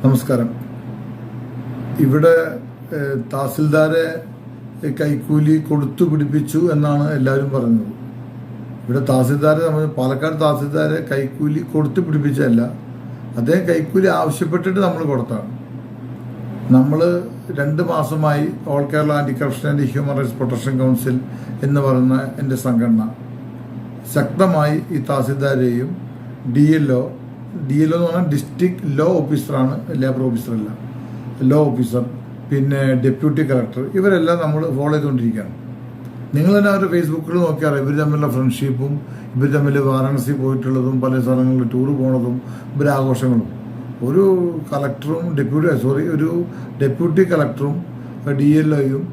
നമസ്കാരം. ഇവിടെ തഹസിൽദാരെ കൈക്കൂലി കൊടുത്തു പിടിപ്പിച്ചു എന്നാണ് എല്ലാവരും പറഞ്ഞത്. ഇവിടെ പാലക്കാട് തഹസിൽദാരെ കൈക്കൂലി കൊടുത്തു പിടിപ്പിച്ചതല്ല, അദ്ദേഹം കൈക്കൂലി ആവശ്യപ്പെട്ടിട്ട് നമ്മൾ കൊടുത്താണ്. നമ്മൾ 2 മാസമായി all Kerala anti corruption and human rights protection council എന്ന് പറയുന്ന എൻ്റെ സംഘടന ശക്തമായി ഈ തഹസിൽദാരെയും DLO എന്ന് പറഞ്ഞാൽ ഡിസ്ട്രിക്ട് ലോ ഓഫീസറാണ്, ലേബർ ഓഫീസറല്ല, ലോ ഓഫീസർ, പിന്നെ ഡെപ്യൂട്ടി കളക്ടർ, ഇവരെല്ലാം നമ്മൾ ഫോളോ ചെയ്തുകൊണ്ടിരിക്കുകയാണ്. നിങ്ങൾ തന്നെ അവരുടെ ഫേസ്ബുക്കിൽ നോക്കിയാൽ ഇവർ തമ്മിലുള്ള ഫ്രണ്ട്ഷിപ്പും ഇവർ തമ്മിൽ വാരാണസി പോയിട്ടുള്ളതും പല സ്ഥലങ്ങളിൽ ടൂർ പോണതും ഇവരാഘോഷങ്ങളും. ഒരു കളക്ടറും ഒരു ഡെപ്യൂട്ടി കളക്ടറും DLOയും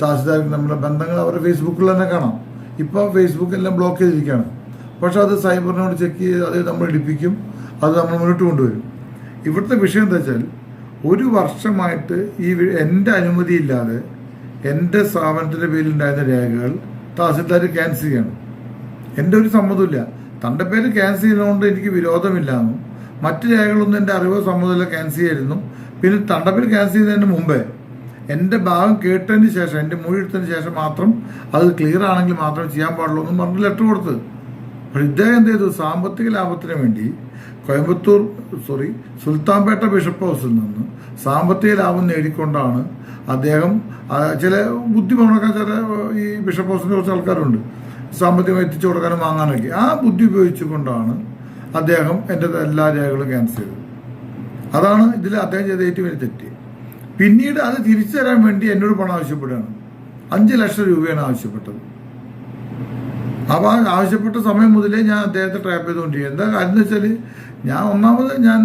തഹസിൽദാരും തമ്മിലുള്ള ബന്ധങ്ങൾ അവരുടെ ഫേസ്ബുക്കിൽ തന്നെ കാണാം. ഇപ്പോൾ ഫേസ്ബുക്ക് എല്ലാം ബ്ലോക്ക് ചെയ്തിരിക്കുകയാണ്. പക്ഷെ അത് സൈബറിനോട് ചെക്ക് ചെയ്ത് അത് നമ്മൾ ഇടിപ്പിക്കും, അത് നമ്മൾ മുന്നോട്ട് കൊണ്ടുവരും. ഇവിടുത്തെ വിഷയം എന്താ വെച്ചാൽ, 1 വർഷമായിട്ട് എൻ്റെ അനുമതിയില്ലാതെ എൻ്റെ സ്ഥാപനത്തിൻ്റെ പേരിലുണ്ടായിരുന്ന രേഖകൾ തഹസിൽദാർ ക്യാൻസൽ ചെയ്യണം. എൻ്റെ ഒരു സമ്മതമില്ല. തൻ്റെ പേര് ക്യാൻസൽ ചെയ്യുന്നതുകൊണ്ട് എനിക്ക് വിരോധമില്ലാന്നും മറ്റ് രേഖകളൊന്നും എൻ്റെ അറിവോ സമ്മതമില്ല ക്യാൻസൽ ചെയ്യായിരുന്നു. പിന്നെ തൻ്റെ പേര് ക്യാൻസൽ ചെയ്യുന്നതിന് മുമ്പേ എൻ്റെ ഭാഗം കേട്ടതിന് ശേഷം, എൻ്റെ മൊഴി എടുത്തതിന് ശേഷം മാത്രം അത് ക്ലിയർ ആണെങ്കിൽ മാത്രമേ ചെയ്യാൻ പാടുള്ളൂ എന്നും പറഞ്ഞ് ലെറ്റർ കൊടുത്ത്. അപ്പോൾ ഇദ്ദേഹം എന്ത് ചെയ്തു, സാമ്പത്തിക ലാഭത്തിന് വേണ്ടി സുൽത്താൻപേട്ട ബിഷപ്പ് ഹൗസിൽ നിന്ന് സാമ്പത്തിക ലാഭം നേടിക്കൊണ്ടാണ് അദ്ദേഹം, ചില ബുദ്ധിമുട്ടൊക്കെ ചില ഈ ബിഷപ്പ് ഹൗസിൻ്റെ കുറച്ച് ആൾക്കാരുണ്ട് സാമ്പത്തികം എത്തിച്ചു കൊടുക്കാനും വാങ്ങാനൊക്കെ, ആ ബുദ്ധി ഉപയോഗിച്ചുകൊണ്ടാണ് അദ്ദേഹം എൻ്റെ എല്ലാ രേഖകളും ക്യാൻസൽ ചെയ്തത്. അതാണ് ഇതിൽ അദ്ദേഹം ചെയ്ത ഏറ്റവും വലിയ തെറ്റ്. പിന്നീട് അത് തിരിച്ചു തരാൻ വേണ്ടി എന്നോട് പണം ആവശ്യപ്പെടുകയാണ്. 5 ലക്ഷം രൂപയാണ് ആവശ്യപ്പെട്ടത്. അപ്പോൾ ആവശ്യപ്പെട്ട സമയം മുതലേ ഞാൻ അദ്ദേഹത്തെ ട്രാപ്പ് ചെയ്തുകൊണ്ടിരിക്കുക. എന്താ കാര്യം എന്ന് വെച്ചാൽ, ഞാൻ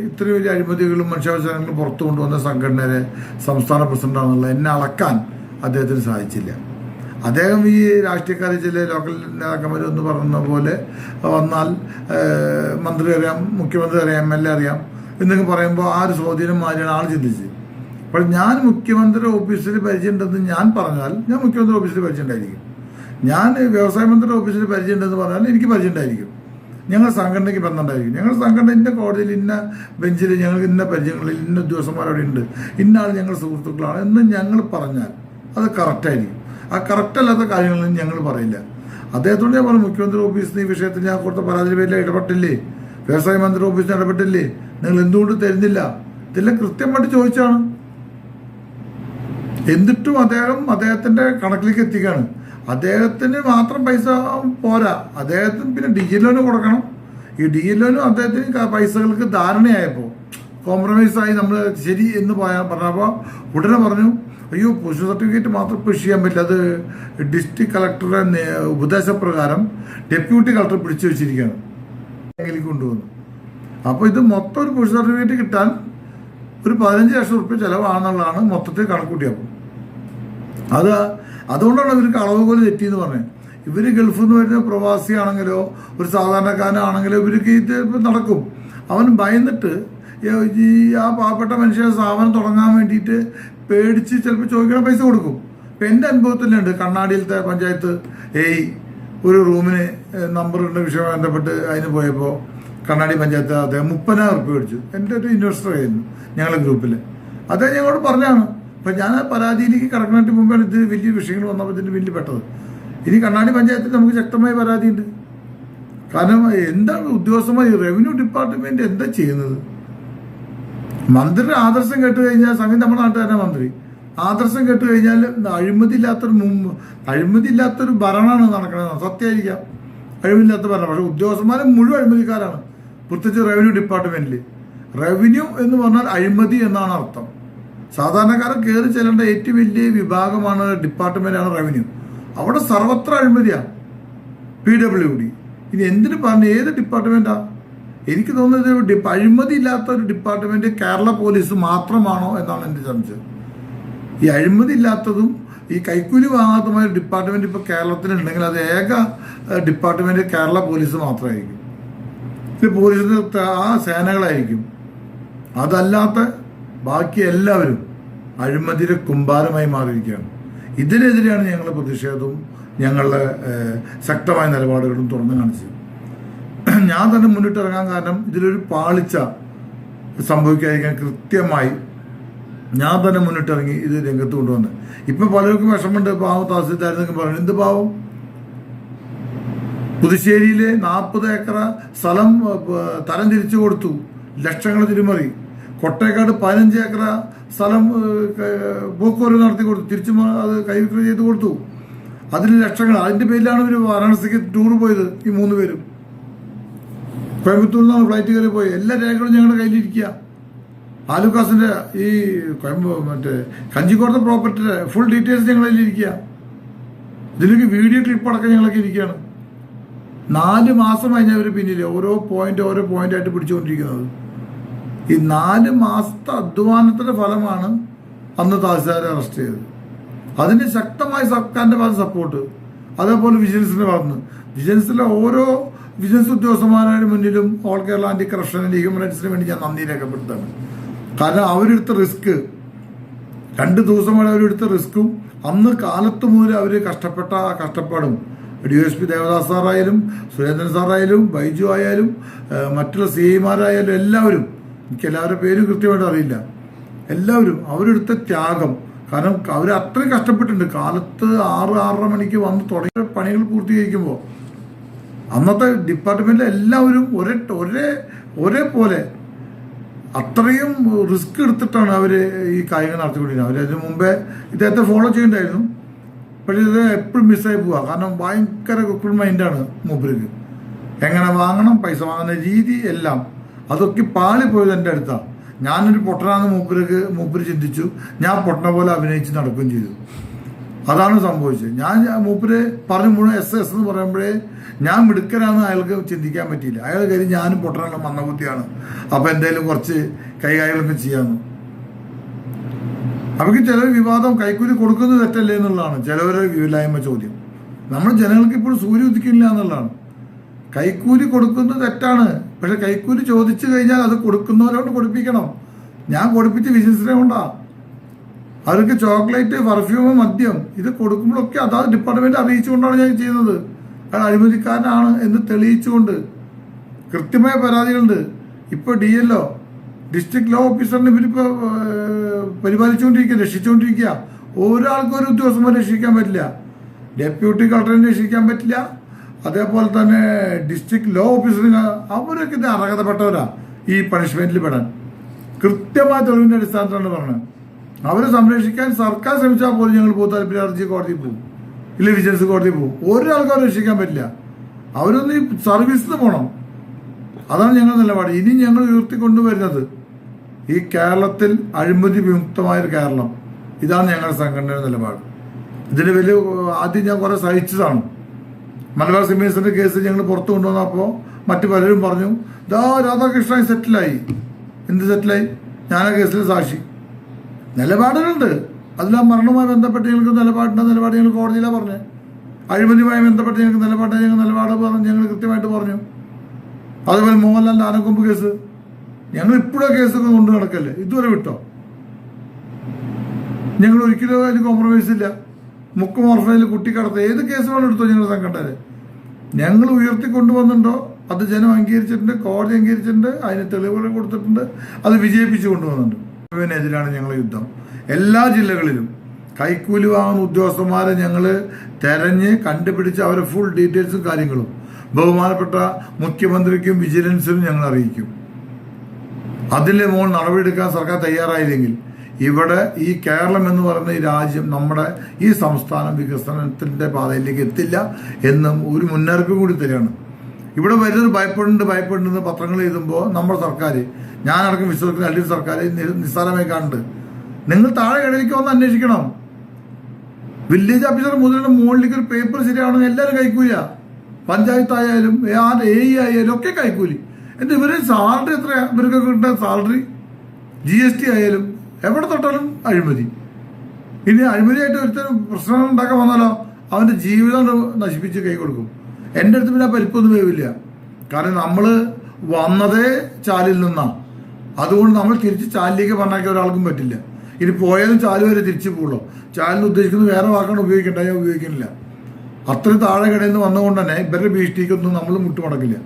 ഇത്രയും വലിയ അഴിമതികളും മനുഷ്യാവകാശങ്ങളും പുറത്തു കൊണ്ടുവന്ന സംഘടനയുടെ സംസ്ഥാന പ്രസിഡന്റാണെന്നുള്ള എന്നെ അളക്കാൻ അദ്ദേഹത്തിന് സാധിച്ചില്ല. അദ്ദേഹം ഈ രാഷ്ട്രീയക്കാരെ ചില ലോക്കൽ നേതാക്കന്മാർ എന്ന് പറയുന്ന പോലെ വന്നാൽ മന്ത്രി അറിയാം, മുഖ്യമന്ത്രി അറിയാം, MLA അറിയാം എന്നൊക്കെ പറയുമ്പോൾ ആ ഒരു സ്വാധീനം മാറിയാണ് ആൾ ചിന്തിച്ചത്. അപ്പോൾ ഞാൻ മുഖ്യമന്ത്രി ഓഫീസിൽ പരിചയമുണ്ടെന്ന് ഞാൻ പറഞ്ഞാൽ ഞാൻ മുഖ്യമന്ത്രി ഓഫീസിൽ പരിചയമുണ്ടായിരിക്കും. ഞാൻ വ്യവസായ മന്ത്രി ഓഫീസിൽ പരിചയമുണ്ടെന്ന് പറഞ്ഞാൽ എനിക്ക് പരിചയമുണ്ടായിരിക്കും. ഞങ്ങൾ സംഘടനയ്ക്ക് ബന്ധമുണ്ടായിരിക്കും. ഞങ്ങൾ സംഘടന ഇന്ന കോടതിയിൽ ഇന്ന ബെഞ്ചിൽ ഞങ്ങൾക്ക് ഇന്ന പരിചയങ്ങളിൽ ഇന്ന ഉദ്യോഗസ്ഥന്മാരവിടെ ഉണ്ട്, ഇന്ന ആൾ ഞങ്ങൾ സുഹൃത്തുക്കളാണ് എന്ന് ഞങ്ങൾ പറഞ്ഞാൽ അത് കറക്റ്റായിരിക്കും. ആ കറക്റ്റല്ലാത്ത കാര്യങ്ങളൊന്നും ഞങ്ങൾ പറയില്ല. അദ്ദേഹത്തോട് ഞാൻ പറഞ്ഞു, മുഖ്യമന്ത്രി ഓഫീസിൽ ഈ വിഷയത്തിൽ ഞാൻ കൊടുത്ത പരാതി പേരിൽ ഇടപെട്ടില്ലേ, വ്യവസായ മന്ത്രി ഓഫീസിൽ ഇടപെട്ടില്ലേ, നിങ്ങൾ എന്തുകൊണ്ട് തരുന്നില്ല, ഇതെല്ലാം കൃത്യമായിട്ട് ചോദിച്ചാണ്. എന്നിട്ടും അദ്ദേഹത്തിന്റെ കണക്കിലേക്ക് എത്തിക്കുകയാണ്. അദ്ദേഹത്തിന് മാത്രം പൈസ പോരാ, അദ്ദേഹത്തിന് പിന്നെ DLOന് കൊടുക്കണം. ഈ DLOനും അദ്ദേഹത്തിന് പൈസകൾക്ക് ധാരണയായപ്പോൾ കോംപ്രമൈസായി നമ്മൾ ശരി എന്ന് പറഞ്ഞപ്പോൾ ഉടനെ പറഞ്ഞു, അയ്യോ പൊസിഷൻ സർട്ടിഫിക്കറ്റ് മാത്രം പുഷ് ചെയ്യാൻ പറ്റില്ല, അത് ഡിസ്ട്രിക്ട് കളക്ടറുടെ ഉപദേശപ്രകാരം ഡെപ്യൂട്ടി കളക്ടർ പിടിച്ചു വെച്ചിരിക്കുകയാണ്, കൊണ്ടുവന്നു. അപ്പോൾ ഇത് മൊത്തം ഒരു പൊസിഷൻ സർട്ടിഫിക്കറ്റ് കിട്ടാൻ ഒരു 15 ലക്ഷം റുപ്യ ചിലവാണെന്നുള്ളതാണ് മൊത്തത്തിൽ കണക്കൂട്ടിയപ്പോൾ. അതുകൊണ്ടാണ് ഇവർക്ക് അളവ് പോലെ തെറ്റിയെന്ന് പറഞ്ഞത്. ഇവർ ഗൾഫിൽ നിന്ന് വരുന്ന പ്രവാസിയാണെങ്കിലോ ഒരു സാധാരണക്കാരനാണെങ്കിലോ ഇവർക്ക് ഇത് നടക്കും. അവൻ ഭയന്നിട്ട് ആ പാവപ്പെട്ട മനുഷ്യനെ സ്ഥാപനം തുടങ്ങാൻ വേണ്ടിയിട്ട് പേടിച്ച് ചിലപ്പോൾ ചോദിക്കണ പൈസ കൊടുക്കും. ഇപ്പം എൻ്റെ അനുഭവത്തിലുണ്ട്, കണ്ണാടിയിലത്തെ പഞ്ചായത്ത് ഒരു റൂമിന് നമ്പറിൻ്റെ വിഷയമായി ബന്ധപ്പെട്ട് അതിന് പോയപ്പോൾ കണ്ണാടി പഞ്ചായത്ത് അദ്ദേഹം 30,000 റുപ്യ മേടിച്ചു. എൻ്റെ ഒരു ഇൻവെസ്റ്റർ ആയിരുന്നു ഞങ്ങളുടെ ഗ്രൂപ്പിൽ. അദ്ദേഹം ഞങ്ങളോട് പറഞ്ഞാണ്. അപ്പം ഞാൻ ആ പരാതിയിലേക്ക് കടക്കുന്നതിന് മുമ്പാണ് ഇത് വലിയ വിഷയങ്ങൾ വന്നപ്പോൾ ഇതിൻ്റെ വലിയ പെട്ടത്. ഇനി കണ്ണാടി പഞ്ചായത്തിൽ നമുക്ക് ശക്തമായ പരാതിയുണ്ട്. കാരണം എന്താണ് ഉദ്യോഗസ്ഥന്മാർ, റവന്യൂ ഡിപ്പാർട്ട്മെന്റ് എന്താ ചെയ്യുന്നത്? മന്ത്രിയുടെ ആദർശം കേട്ട് കഴിഞ്ഞാൽ, സംഗതി നമ്മുടെ നാട്ടുകാരനെ മന്ത്രി ആദർശം കേട്ട് കഴിഞ്ഞാൽ അഴിമതിയില്ലാത്തൊരു ഭരണമാണ് നടക്കുന്നത്. സത്യമായിരിക്കാം, അഴിമതിയില്ലാത്ത ഭരണം. പക്ഷെ ഉദ്യോഗസ്ഥന്മാരെ മുഴുവൻ അഴിമതിക്കാരാണ്, പ്രത്യേകിച്ച് റവന്യൂ ഡിപ്പാർട്ട്മെന്റിൽ. റവന്യൂ എന്ന് പറഞ്ഞാൽ അഴിമതി എന്നാണ് അർത്ഥം. സാധാരണക്കാരൻ കയറി ചെല്ലേണ്ട ഏറ്റവും വലിയ വിഭാഗമാണ് ഡിപ്പാർട്ട്മെന്റാണ് റവന്യൂ. അവിടെ സർവത്ര അഴിമതിയാണ്. PWD ഇനി എന്തിനു പറഞ്ഞു, ഏത് ഡിപ്പാർട്ട്മെന്റാ? എനിക്ക് തോന്നുന്നത് അഴിമതി ഇല്ലാത്ത ഒരു ഡിപ്പാർട്ട്മെന്റ് കേരള പോലീസ് മാത്രമാണോ എന്നാണ് എൻ്റെ സംശയം. ഈ അഴിമതി ഇല്ലാത്തതും ഈ കൈക്കൂലി വാങ്ങാത്തതുമായ ഒരു ഡിപ്പാർട്ട്മെന്റ് ഇപ്പോൾ കേരളത്തിലുണ്ടെങ്കിൽ അത് ഏക ഡിപ്പാർട്ട്മെന്റ് കേരള പോലീസ് മാത്രമായിരിക്കും. ഇത് പോലീസിന്റെ ആ സേനകളായിരിക്കും. അതല്ലാത്ത ബാക്കി എല്ലാവരും അഴിമതിയുടെ കുമ്പാരമായി മാറിയിരിക്കുകയാണ്. ഇതിനെതിരെയാണ് ഞങ്ങളുടെ പ്രതിഷേധവും ഞങ്ങളുടെ ശക്തമായ നിലപാടുകളും തുറന്നു കാണിച്ചത്. ഞാൻ തന്നെ മുന്നിട്ടിറങ്ങാൻ കാരണം ഇതിലൊരു പാളിച്ച സംഭവിക്കാതിരിക്കാൻ കൃത്യമായി ഞാൻ തന്നെ മുന്നിട്ടിറങ്ങി ഇത് രംഗത്ത് കൊണ്ടുവന്ന്. ഇപ്പൊ പലർക്കും വിഷമമുണ്ട്, പാവം തഹസിൽദാരെന്നൊക്കെ പറഞ്ഞു. എന്ത് പാവം? പുതുശ്ശേരിയിലെ 40 ഏക്കർ സ്ഥലം തരം തിരിച്ചു കൊടുത്തു, ലക്ഷങ്ങൾ തിരിമറി. കൊട്ടേക്കാട് 15 ഏക്കർ സ്ഥലം പോക്കുവരവ് നടത്തി കൊടുത്തു, തിരിച്ചു അത് കൈവിക്രയം ചെയ്ത് കൊടുത്തു. അതിന് ലക്ഷങ്ങൾ. അതിന്റെ പേരിലാണ് ഇവർ വാരാണസിക്ക് ടൂർ പോയത്. ഈ 3 പേരും കോയമ്പത്തൂരിൽ നിന്നാണ് ഫ്ലൈറ്റ് കയറി പോയി. എല്ലാ രേഖകളും ഞങ്ങളുടെ കയ്യിലിരിക്കുക. ആലുക്കാസിന്റെ ഈ മറ്റേ കഞ്ചിക്കോടത്തെ പ്രോപ്പർട്ടിയുടെ ഫുൾ ഡീറ്റെയിൽസ് ഞങ്ങളുടെ കയ്യിലിരിക്കുക. ഇതിലേക്ക് വീഡിയോ ക്ലിപ്പ് അടക്കം ഞങ്ങളൊക്കെ ഇരിക്കുകയാണ്. 4 മാസം കഴിഞ്ഞവർ പിന്നിൽ ഓരോ പോയിന്റ് ആയിട്ട് പിടിച്ചുകൊണ്ടിരിക്കുന്നത്. ഈ 4 മാസത്തെ അധ്വാനത്തിന്റെ ഫലമാണ് അന്ന് തഹസിൽദാരെ അറസ്റ്റ് ചെയ്തത്. അതിന് ശക്തമായ സർക്കാരിന്റെ ഭാഗത്ത് സപ്പോർട്ട്, അതേപോലെ വിജിലൻസിന്റെ ഭാഗത്ത്. വിജിലൻസിലെ ഓരോ വിജിലൻസ് ഉദ്യോഗസ്ഥന്മാരുടെ മുന്നിലും all Kerala anti corruption and human റൈറ്റ്സിന് വേണ്ടി ഞാൻ നന്ദി രേഖപ്പെടുത്താണ്. കാരണം അവരെടുത്ത റിസ്ക്, 2 ദിവസം വരെ അവരെടുത്ത റിസ്ക്കും അന്ന് കാലത്ത് മുതൽ അവർ കഷ്ടപ്പെട്ട ആ കഷ്ടപ്പാടും, DSP ദേവദാസ് സാറായാലും സുരേന്ദ്രൻ സാറായാലും ബൈജു ആയാലും മറ്റുള്ള CIമാരായാലും എല്ലാവരും, എനിക്ക് എല്ലാവരുടെ പേരും കൃത്യമായിട്ട് അറിയില്ല, എല്ലാവരും അവരെടുത്ത ത്യാഗം. കാരണം അവർ അത്രയും കഷ്ടപ്പെട്ടിട്ടുണ്ട്. കാലത്ത് 6-6:30 മണിക്ക് വന്ന് തുടങ്ങിയ പണികൾ പൂർത്തീകരിക്കുമ്പോൾ അന്നത്തെ ഡിപ്പാർട്ട്മെന്റിലെ എല്ലാവരും ഒരേപോലെ അത്രയും റിസ്ക് എടുത്തിട്ടാണ് അവർ ഈ കാര്യങ്ങൾ നടത്തിക്കൊണ്ടിരുന്നത്. അവർ അതിന് മുമ്പേ ഇദ്ദേഹത്തെ ഫോളോ ചെയ്യണ്ടായിരുന്നു, പക്ഷേ ഇത് എപ്പോഴും മിസ്സായി പോവുക. കാരണം ഭയങ്കര കുക്കിൾ മൈൻഡാണ് മൂപ്പർക്ക്. എങ്ങനെ വാങ്ങണം, പൈസ വാങ്ങുന്ന രീതി എല്ലാം അതൊക്കെ പാളിപ്പോയത് എൻ്റെ അടുത്താണ്. ഞാനൊരു പൊട്ടനാന്ന് മൂപ്പര് ചിന്തിച്ചു, ഞാൻ പൊട്ടന പോലെ അഭിനയിച്ച് നടക്കുകയും ചെയ്തു. അതാണ് സംഭവിച്ചത്. ഞാൻ മൂപ്പര് പറഞ്ഞു മുഴുവൻ SS എന്ന് പറയുമ്പോഴേ ഞാൻ മിടുക്കനാണെന്ന് അയാൾക്ക് ചിന്തിക്കാൻ പറ്റിയില്ല. അയാൾ കാര്യം ഞാനും പൊട്ടനുള്ള മന്ദബുദ്ധിയാണ്, അപ്പൊ എന്തായാലും കുറച്ച് കൈകാര്യങ്ങളൊക്കെ ചെയ്യാമെന്ന്. അവർക്ക് ചില വിവാദം കൈക്കൂലി കൊടുക്കുന്നത് തെറ്റല്ലേ എന്നുള്ളതാണ് ചിലവരുടെ വിവലായ്മ ചോദ്യം. നമ്മൾ ജനങ്ങൾക്ക് ഇപ്പോൾ സൂര്യ ഉദിക്കില്ല എന്നുള്ളതാണ്. കൈക്കൂലി കൊടുക്കുന്നത് തെറ്റാണ്, പക്ഷെ കൈക്കൂലി ചോദിച്ചു കഴിഞ്ഞാൽ അത് കൊടുക്കുന്നവരോട് കൊടുപ്പിക്കണം. ഞാൻ കൊടുപ്പിച്ച് വിജിലൻസിനെ കൊണ്ടാ. അവർക്ക് ചോക്ലേറ്റ്, പെർഫ്യൂം, മദ്യം ഇത് കൊടുക്കുമ്പോഴൊക്കെ അതാത് ഡിപ്പാർട്ട്മെന്റ് അറിയിച്ചുകൊണ്ടാണ് ഞാൻ ചെയ്യുന്നത്. അയാൾ അഴിമതിക്കാരനാണ് എന്ന് തെളിയിച്ചുകൊണ്ട് കൃത്യമായ പരാതികളുണ്ട്. ഇപ്പോൾ DLO ഡിസ്ട്രിക്ട് ലോ ഓഫീസറിനെ ഇവരിപ്പോ പരിപാലിച്ചുകൊണ്ടിരിക്കുക, രക്ഷിച്ചുകൊണ്ടിരിക്കുക. ഒരാൾക്കും ഒരു ഉദ്യോഗസ്ഥന്മാരെ രക്ഷിക്കാൻ പറ്റില്ല, ഡെപ്യൂട്ടി കളക്ടറിനെ രക്ഷിക്കാൻ പറ്റില്ല, അതേപോലെ തന്നെ ഡിസ്ട്രിക്ട് ലോ ഓഫീസറിന്. അവരൊക്കെ ഇത് അർഹതപ്പെട്ടവരാ ഈ പണിഷ്മെന്റിൽ പെടാൻ. കൃത്യമായ തെളിവിന്റെ അടിസ്ഥാനത്തിലാണ് പറഞ്ഞത്. അവരെ സംരക്ഷിക്കാൻ സർക്കാർ ശ്രമിച്ചാൽ പോലും ഞങ്ങൾ താല്പര്യ ഹർജി കോടതിയിൽ പോകും, ഇല്ല വിജിലൻസ് കോടതിയിൽ പോകും. ഒരാൾക്കും അവരെ രക്ഷിക്കാൻ പറ്റില്ല. അവരൊന്ന് ഈ സർവീസിന് പോകണം. അതാണ് ഞങ്ങളുടെ നിലപാട്. ഇനി ഞങ്ങൾ ഉയർത്തിക്കൊണ്ടുവരുന്നത് ഈ കേരളത്തിൽ അഴിമതി വിമുക്തമായൊരു കേരളം, ഇതാണ് ഞങ്ങളുടെ സംഘടനയുടെ നിലപാട്. ഇതിന് വലിയ ആദ്യം ഞാൻ കുറെ സഹിച്ചതാണ്. മലബാർ സിമേഴ്സിന്റെ കേസ് ഞങ്ങൾ പുറത്തു കൊണ്ടുവന്നപ്പോൾ മറ്റു പലരും പറഞ്ഞു, രാധാകൃഷ്ണൻ സെറ്റിലായി. എന്ത് സെറ്റിലായി? ഞാൻ ആ കേസിൽ സാക്ഷി. നിലപാടുകളുണ്ട്. അതിലാ മരണവുമായി ബന്ധപ്പെട്ട് ഞങ്ങൾക്ക് നിലപാട് ഞങ്ങൾ കോടതിയിലാണ് പറഞ്ഞത്. അഴിമതിയുമായി ബന്ധപ്പെട്ട് ഞങ്ങൾക്ക് നിലപാട് പറഞ്ഞു, ഞങ്ങൾ കൃത്യമായിട്ട് പറഞ്ഞു. അതുപോലെ മോഹൻലാലിന്റെ ആനക്കൊമ്പ് കേസ് ഞങ്ങൾ ഇപ്പോഴും കേസൊക്കെ കൊണ്ടു നടക്കല്ലേ, ഇതുവരെ വിട്ടോ? ഞങ്ങൾ ഒരിക്കലും അതിന് കോംപ്രമൈസ് ഇല്ല. മുക്ക് മോർഫയിൽ കുട്ടിക്കടത്ത് ഏത് കേസ് വേണം എടുത്തോ ഞങ്ങളുടെ സംഘടനയിൽ. ഞങ്ങൾ ഉയർത്തിക്കൊണ്ടുവന്നിട്ടുണ്ടോ അത് ജനം അംഗീകരിച്ചിട്ടുണ്ട്, കോടതി അംഗീകരിച്ചിട്ടുണ്ട്, അതിന് തെളിവുകൾ കൊടുത്തിട്ടുണ്ട്, അത് വിജയിപ്പിച്ചു കൊണ്ടുവന്നിട്ടുണ്ട്. ഇതിനെതിരാണ് ഞങ്ങൾ യുദ്ധം. എല്ലാ ജില്ലകളിലും കൈക്കൂലി വാങ്ങുന്ന ഉദ്യോഗസ്ഥന്മാരെ ഞങ്ങൾ തെരഞ്ഞ് കണ്ടുപിടിച്ച് അവരെ ഫുൾ ഡീറ്റെയിൽസും കാര്യങ്ങളും ബഹുമാനപ്പെട്ട മുഖ്യമന്ത്രിക്കും വിജിലൻസിനും ഞങ്ങൾ അറിയിക്കും. അതിലെ മുകളിൽ നടപടിയെടുക്കാൻ സർക്കാർ തയ്യാറായില്ലെങ്കിൽ ഇവിടെ ഈ കേരളം എന്ന് പറയുന്ന ഈ രാജ്യം, നമ്മുടെ ഈ സംസ്ഥാനം വികസനത്തിന്റെ പാതയിലേക്ക് എത്തില്ല എന്നും ഒരു മുന്നറിയിപ്പ് കൂടി തരികയാണ്. ഇവിടെ വരുന്നത് ഭയപ്പെടുന്നുണ്ട് പത്രങ്ങൾ എഴുതുമ്പോൾ നമ്മുടെ സർക്കാർ, ഞാനടക്കം വിശ്വസിക്കുന്ന LDF സർക്കാർ നിസ്സാരമായി കാണുന്നുണ്ട്. നിങ്ങൾ താഴെ കടയിലേക്ക് വന്ന് അന്വേഷിക്കണം. വില്ലേജ് ഓഫീസർ മുതലുള്ള മുകളിലേക്ക് ഒരു പേപ്പർ ശരിയാവണമെങ്കിൽ എല്ലാവരും കൈക്കൂലിയ. പഞ്ചായത്തായാലും AE ആയാലും ഒക്കെ കൈക്കൂലി. എന്നിട്ട് ഇവര് സാലറി എത്ര ഇവർക്ക് കിട്ടുന്ന സാലറി, GST ആയാലും എവിടെ തൊട്ടാലും അഴിമതി. ഇനി അഴിമതിയായിട്ട് ഒരുത്തരം പ്രശ്നം ഉണ്ടാക്കാൻ വന്നാലോ അവന്റെ ജീവിതം നശിപ്പിച്ച് കൈ കൊടുക്കും. എൻ്റെ അടുത്ത് പിന്നെ പരിപ്പൊന്നും വേവില്ല. കാരണം നമ്മൾ വന്നതേ ചാലിൽ നിന്നാണ്. അതുകൊണ്ട് നമ്മൾ തിരിച്ച് ചാലിലേക്ക് പറഞ്ഞാക്കിയ ഒരാൾക്കും പറ്റില്ല. ഇനി പോയാലും ചാല് വരെ തിരിച്ചു പോകുള്ളൂ. ചാലിന് ഉദ്ദേശിക്കുന്നത് വേറെ വാക്കാണ് ഉപയോഗിക്കേണ്ട, ഞാൻ ഉപയോഗിക്കുന്നില്ല. അത്രയും താഴെ കടയിൽ നിന്ന് വന്നുകൊണ്ട് തന്നെ ഇവരുടെ ഭീഷണിക്കൊന്നും നമ്മൾ മുട്ടുമടക്കില്ല.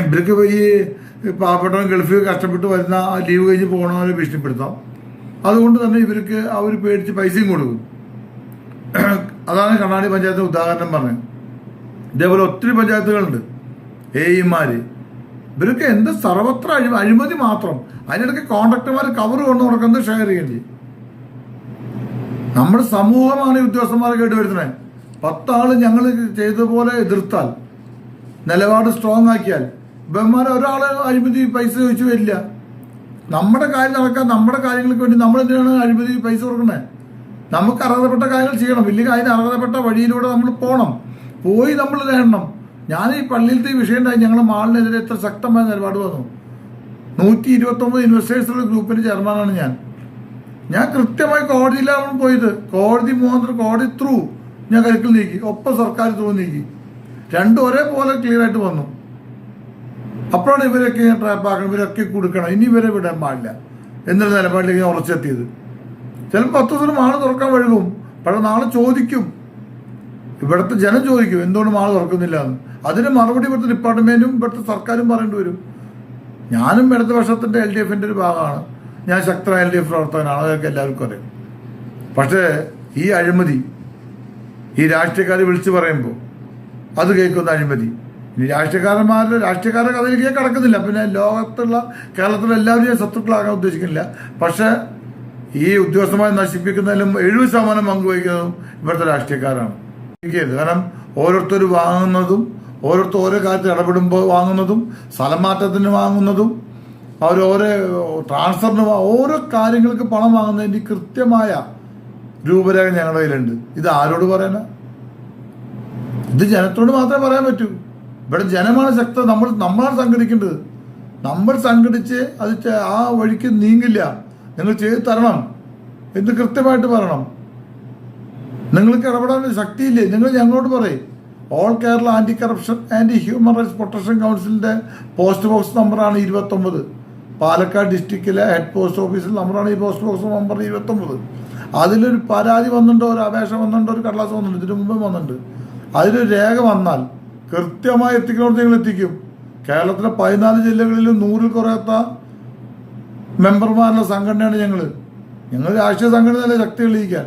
ഇവർക്ക് ഈ പാവപ്പെട്ടവൻ ഗൾഫിൽ കഷ്ടപ്പെട്ട് വരുന്ന ലീവ് കഴിഞ്ഞ് പോകണവരെ ഭീഷണിപ്പെടുത്താം. അതുകൊണ്ട് തന്നെ ഇവർക്ക് അവർ പേടിച്ച് പൈസയും കൊടുക്കും. അതാണ് കണ്ണാടി പഞ്ചായത്തിന് ഉദാഹരണം പറഞ്ഞത്. ഇതേപോലെ ഒത്തിരി പഞ്ചായത്തുകളുണ്ട്. ഏയിമാര് ഇവരൊക്കെ എന്ത് സർവത്ര അഴിമതി മാത്രം. അതിനിടയ്ക്ക് കോൺട്രാക്ടർമാർ കവർ കൊണ്ട് കൊടുക്കുന്നത് ഷെയർ ചെയ്യേണ്ടി. നമ്മുടെ സമൂഹമാണ് ഈ ഉദ്യോഗസ്ഥന്മാരെ കേട്ടുവരുത്തുന്നത്. 10 ആള് ഞങ്ങൾ ചെയ്തതുപോലെ എതിർത്താൽ, നിലപാട് സ്ട്രോങ് ആക്കിയാൽ, ബഹുമാനം ഒരാള് അഴിമതി പൈസ ചോദിച്ചു വരില്ല. നമ്മുടെ കാര്യം നടക്കാൻ, നമ്മുടെ കാര്യങ്ങൾക്ക് വേണ്ടി നമ്മൾ എന്തിനാണ് അഴിമതി പൈസ കൊടുക്കണേ? നമുക്ക് അർഹതപ്പെട്ട കാര്യങ്ങൾ ചെയ്യണം. ഇല്ലെങ്കിൽ അതിന് അർഹതപ്പെട്ട വഴിയിലൂടെ നമ്മൾ പോയി നമ്മൾ നേടണം. ഞാൻ ഈ പള്ളിയിലത്തെ ഈ വിഷയം ഉണ്ടായി. ഞങ്ങളുടെ മാളിനെതിരെ എത്ര ശക്തമായ നിലപാട് വന്നു. 129 ഇൻവെസ്റ്റേഴ്സുള്ള ഗ്രൂപ്പിന്റെ ചെയർമാനാണ് ഞാൻ കൃത്യമായി കോടതിയിലാണ് പോയത്. കോടതി മുഖാന്തരം, കോടതി ത്രൂ ഞാൻ കരുക്കൾ നീക്കി, ഒപ്പം സർക്കാർ ത്രൂ നീക്കി. രണ്ടും ഒരേപോലെ ക്ലിയർ ആയിട്ട് വന്നു. അപ്പോഴാണ് ഇവരൊക്കെ ട്രാപ്പ് ആക്കണം, ഇവരൊക്കെ കൊടുക്കണം, ഇനി ഇവരെ വിടാൻ പാടില്ല എന്നൊരു നിലപാടിലേക്ക് ഞാൻ ഉറച്ചെത്തിയത്. ചിലപ്പോൾ 10 ദിവസം മാള് തുറക്കാൻ വഴുകും. പക്ഷെ നാളെ ചോദിക്കും, ഇവിടുത്തെ ജനം ചോദിക്കും എന്തുകൊണ്ട് മാള് തുറക്കുന്നില്ല എന്ന്. അതിന് മറുപടി ഇവിടുത്തെ ഡിപ്പാർട്ട്മെന്റും ഇവിടുത്തെ സർക്കാരും പറയേണ്ടി വരും. ഞാനും ഇടതുപക്ഷത്തിന്റെ LDFന്റെ ഒരു ഭാഗമാണ്. ഞാൻ ശക്തമായ LDF പ്രവർത്തകനാണ്, അതൊക്കെ എല്ലാവർക്കും അറിയാം. പക്ഷേ ഈ അഴിമതി ഈ രാഷ്ട്രീയക്കാർ വിളിച്ചു പറയുമ്പോൾ അത് കേൾക്കുന്ന അഴിമതി. ഇനി രാഷ്ട്രീയക്കാരുടെ കഥയിലേക്ക് കടക്കുന്നില്ല. പിന്നെ ലോകത്തുള്ള കേരളത്തിലെ എല്ലാവരും ഞാൻ ശത്രുക്കളാകാൻ ഉദ്ദേശിക്കുന്നില്ല. പക്ഷെ ഈ ഉദ്യോഗസ്ഥന്മാരെ നശിപ്പിക്കുന്നതിലും 70% പങ്കുവഹിക്കുന്നതും ഇവിടുത്തെ രാഷ്ട്രീയക്കാരാണ്. കാരണം ഓരോരുത്തർ വാങ്ങുന്നതും, ഓരോരുത്തർ ഓരോ കാര്യത്തിൽ ഇടപെടുമ്പോൾ വാങ്ങുന്നതും, സ്ഥലം മാറ്റത്തിന് വാങ്ങുന്നതും, ഓരോ ട്രാൻസ്ഫറിന് ഓരോ കാര്യങ്ങൾക്ക് പണം വാങ്ങുന്നതിൻ്റെ കൃത്യമായ രൂപരേഖ ഞങ്ങളുടെ കയ്യിലുണ്ട്. ഇത് ആരോട് പറയാനാ? ഇത് ജനത്തോട് മാത്രമേ പറയാൻ പറ്റൂ. ഇവിടെ ജനമാണ് ശക്തത. നമ്മളാണ് സംഘടിക്കേണ്ടത്. നമ്മൾ സംഘടിച്ച് അത് ആ വഴിക്ക് നീങ്ങില്ല. നിങ്ങൾ ചെയ്ത് തരണം എന്ന് കൃത്യമായിട്ട് പറയണം. നിങ്ങൾക്ക് ഇടപെടാൻ ശക്തിയില്ലേ? നിങ്ങൾ ഞങ്ങളോട് പറയും. All Kerala anti corruption and human rights protection കൗൺസിലിന്റെ പോസ്റ്റ് ബോക്സ് നമ്പറാണ് 29. പാലക്കാട് ഡിസ്ട്രിക്റ്റിലെ ഹെഡ് പോസ്റ്റ് ഓഫീസിൽ നമ്പറാണ് ഈ പോസ്റ്റ് ബോക്സ് നമ്പർ 29. അതിലൊരു പരാതി വന്നിട്ടുണ്ടോ, ഒരു അപേക്ഷ വന്നിട്ടുണ്ടോ, ഒരു കടലാസ് വന്നിട്ടുണ്ട്, ഇതിനു മുമ്പ് വന്നിട്ടുണ്ട്. അതിലൊരു രേഖ വന്നാൽ കൃത്യമായി എത്തിക്കുന്നോട് ഞങ്ങൾ എത്തിക്കും. കേരളത്തിലെ 14 ജില്ലകളിലും 100-ൽ കുറയാത്ത മെമ്പർമാരുടെ സംഘടനയാണ് ഞങ്ങൾ രാഷ്ട്രീയ സംഘടനയല്ലേ ശക്തി തെളിയിക്കാൻ.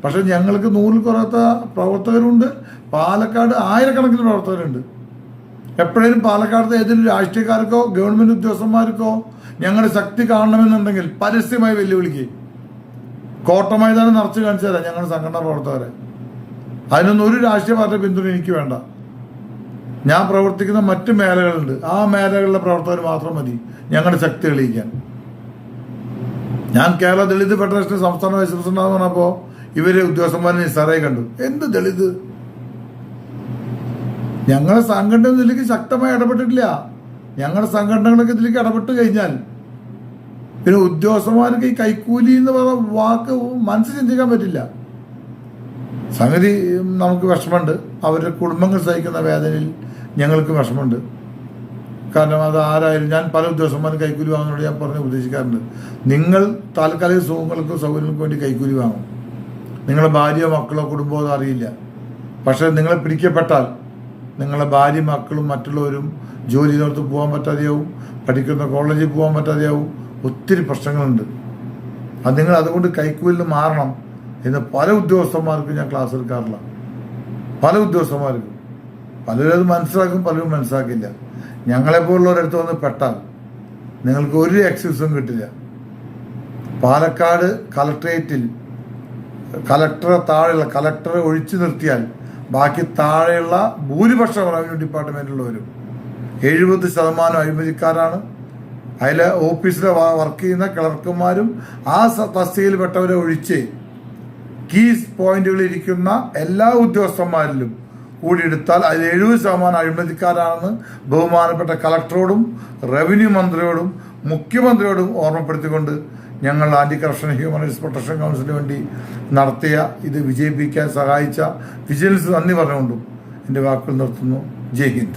പക്ഷെ ഞങ്ങൾക്ക് 100-ൽ കുറയാത്ത പ്രവർത്തകരുണ്ട്. പാലക്കാട് ആയിരക്കണക്കിന് പ്രവർത്തകരുണ്ട്. എപ്പോഴേലും പാലക്കാടത്തെ ഏതെങ്കിലും രാഷ്ട്രീയക്കാർക്കോ ഗവൺമെന്റ് ഉദ്യോഗസ്ഥന്മാർക്കോ ഞങ്ങളുടെ ശക്തി കാണണമെന്നുണ്ടെങ്കിൽ പരസ്യമായി വെല്ലുവിളിക്കുക. കോട്ടമൈതാനം നിറച്ച് കാണിച്ചു തരാം ഞങ്ങളുടെ സംഘടനാ പ്രവർത്തകരെ. അതിനൊന്നും ഒരു രാഷ്ട്രീയ പാർട്ടി പിന്തുണ എനിക്ക് വേണ്ട. ഞാൻ പ്രവർത്തിക്കുന്ന മറ്റ് മേഖലകളുണ്ട്. ആ മേഖലകളിലെ പ്രവർത്തകർ മാത്രം മതി ഞങ്ങളുടെ ശക്തി തെളിയിക്കാൻ. ഞാൻ കേരള ദളിത് ഫെഡറേഷൻ സംസ്ഥാന വൈസ് പ്രസിഡന്റ് പറഞ്ഞപ്പോൾ ഇവരെ ഉദ്യോഗസ്ഥന്മാരെ നിസ്സാരമായി കണ്ടു. എന്ത് ദളിത്? ഞങ്ങളുടെ സംഘടന ഇതിലേക്ക് ശക്തമായി ഇടപെട്ടിട്ടില്ല. ഞങ്ങളുടെ സംഘടനകളൊക്കെ ഇതിലേക്ക് ഇടപെട്ട് കഴിഞ്ഞാൽ പിന്നെ ഉദ്യോഗസ്ഥന്മാർക്ക് ഈ കൈക്കൂലി എന്ന് പറയുന്ന വാക്ക് മനസ്സിൽ ചിന്തിക്കാൻ പറ്റില്ല. സംഗതി നമുക്ക് വിഷമമുണ്ട്. അവരുടെ കുടുംബങ്ങൾ സഹിക്കുന്ന വേദനയിൽ ഞങ്ങൾക്ക് വിഷമമുണ്ട്. കാരണം അത് ആരായാലും ഞാൻ പല ഉദ്യോഗസ്ഥന്മാരും കൈക്കൂലി വാങ്ങുന്നതോട് ഞാൻ പറഞ്ഞ് ഉപദേശിക്കാറുണ്ട്. നിങ്ങൾ താൽക്കാലിക സുഖങ്ങൾക്കും സൗകര്യങ്ങൾക്കും വേണ്ടി കൈക്കൂലി വാങ്ങും. നിങ്ങളുടെ ഭാര്യയോ മക്കളോ കുടുംബമോ അത് അറിയില്ല. പക്ഷെ നിങ്ങളെ പിടിക്കപ്പെട്ടാൽ നിങ്ങളുടെ ഭാര്യ മക്കളും മറ്റുള്ളവരും ജോലി ചെയ്തോടത്ത് പോകാൻ പറ്റാതെയാവും, പഠിക്കുന്ന കോളേജിൽ പോകാൻ പറ്റാതെയാവും. ഒത്തിരി പ്രശ്നങ്ങളുണ്ട്. അത് നിങ്ങൾ അതുകൊണ്ട് കൈക്കൂലിൽ നിന്ന് മാറണം എന്ന് പല ഉദ്യോഗസ്ഥന്മാർക്കും ഞാൻ ക്ലാസ് എടുക്കാറില്ല. പല ഉദ്യോഗസ്ഥന്മാർക്കും പലരും അത് മനസ്സിലാക്കും, പലരും മനസ്സിലാക്കില്ല. ഞങ്ങളെപ്പോലുള്ളവരടുത്ത് വന്ന് പെട്ടാൽ നിങ്ങൾക്ക് ഒരു എക്സ്ക്യൂസും കിട്ടില്ല. പാലക്കാട് കളക്ടറേറ്റിൽ കളക്ടറെ ഒഴിച്ചു നിർത്തിയാൽ ബാക്കി താഴെയുള്ള ഭൂരിപക്ഷം റവന്യൂ ഡിപ്പാർട്ട്മെന്റിലുള്ളവരും 70% അഴിമതിക്കാരാണ്. അതിലെ ഓഫീസിൽ വർക്ക് ചെയ്യുന്ന ക്ലർക്കുമാരും ആ തസ്തികയിൽപ്പെട്ടവരെ ഒഴിച്ച് കീസ് പോയിന്റുകളിൽ ഇരിക്കുന്ന എല്ലാ ഉദ്യോഗസ്ഥന്മാരിലും കൂടി എടുത്താൽ അതിൽ 70% അഴിമതിക്കാരാണെന്ന് ബഹുമാനപ്പെട്ട കളക്ടറോടും റവന്യൂ മന്ത്രിയോടും മുഖ്യമന്ത്രിയോടും ഓർമ്മപ്പെടുത്തിക്കൊണ്ട് ഞങ്ങൾ anti corruption human rights protection കൗൺസിലിന് വേണ്ടി നടത്തിയ ഇത് വിജയിപ്പിക്കാൻ സഹായിച്ച വിജിലൻസ് നന്ദി പറഞ്ഞുകൊണ്ടും എൻ്റെ വാക്കുകൾ നിർത്തുന്നു. ജയ് ഹിന്ദ്.